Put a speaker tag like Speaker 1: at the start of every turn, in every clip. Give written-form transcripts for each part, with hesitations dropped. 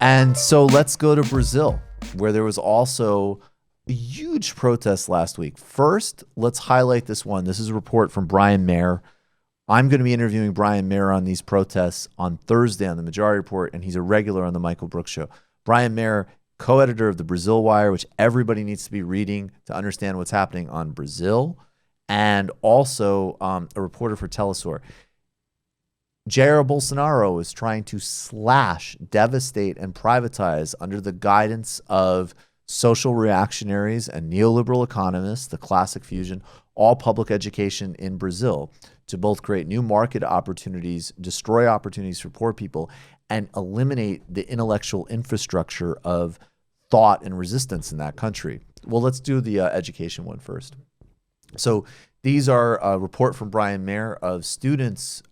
Speaker 1: And so let's go to Brazil, where there was also a huge protest last week. First, let's highlight this one. This is a report from Brian Mayer. I'm going to be interviewing Brian Mayer on these protests on Thursday on the Majority Report, and he's a regular on the Michael Brooks Show. Brian Mayer, co-editor of the Brazil Wire, which everybody needs to be reading to understand what's happening on Brazil, and also a reporter for Telesur. Jair Bolsonaro is trying to slash, devastate, and privatize under the guidance of social reactionaries and neoliberal economists, the classic fusion, all public education in Brazil to both create new market opportunities, destroy opportunities for poor people, and eliminate the intellectual infrastructure of thought and resistance in that country. Well, let's do the education one first. So these are a report from Brian Mayer of students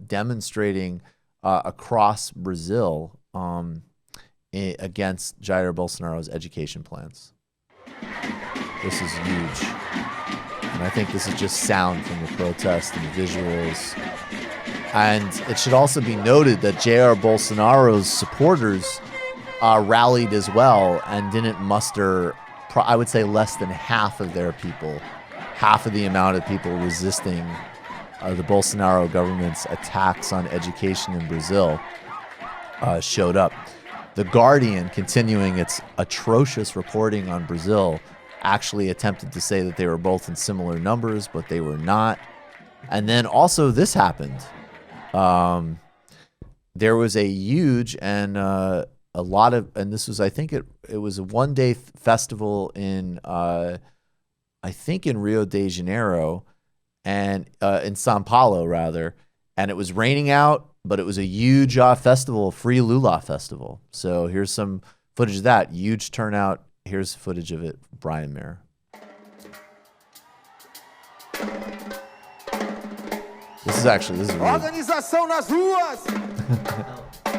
Speaker 1: demonstrating across Brazil against Jair Bolsonaro's education plans. This is huge. And I think this is just sound from the protest and the visuals. And it should also be noted that Jair Bolsonaro's supporters rallied as well and didn't muster, I would say, less than half of their people. Half of the amount of people resisting the Bolsonaro government's attacks on education in Brazil showed up. The Guardian, continuing its atrocious reporting on Brazil, actually attempted to say that they were both in similar numbers, but they were not. And then also this happened. There was a huge and a lot of, and this was, I think it was a one-day festival in I think in Rio de Janeiro and in Sao Paulo rather, and it was raining out, but it was a huge festival, free Lula festival. So here's some footage of that, huge turnout. Here's footage of it, Brian Mayer. This is really,
Speaker 2: Organização nas ruas.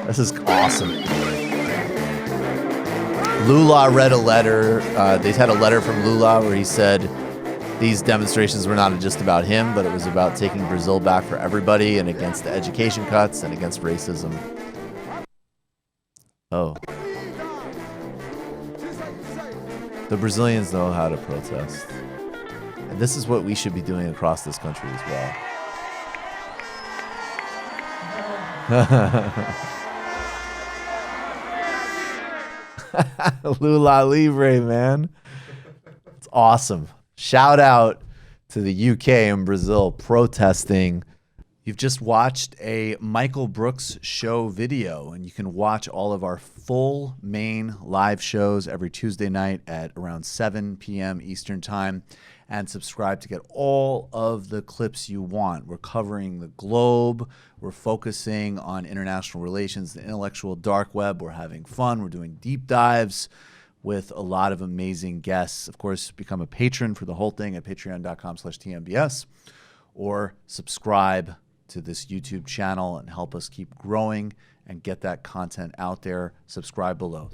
Speaker 1: This is awesome. Lula read a letter. They had a letter from Lula where he said these demonstrations were not just about him, but it was about taking Brazil back for everybody and against the education cuts and against racism. Oh. The Brazilians know how to protest. And this is what we should be doing across this country as well. Lula Libre, man. It's awesome. Shout out to the UK and Brazil protesting. You've just watched a Michael Brooks Show video, and you can watch all of our full main live shows every Tuesday night at around 7 p.m. Eastern Time, and subscribe to get all of the clips you want. We're covering the globe. We're focusing on international relations, the intellectual dark web. We're having fun. We're doing deep dives with a lot of amazing guests. Of course, become a patron for the whole thing at patreon.com/TMBS, or subscribe to this YouTube channel and help us keep growing and get that content out there. Subscribe below.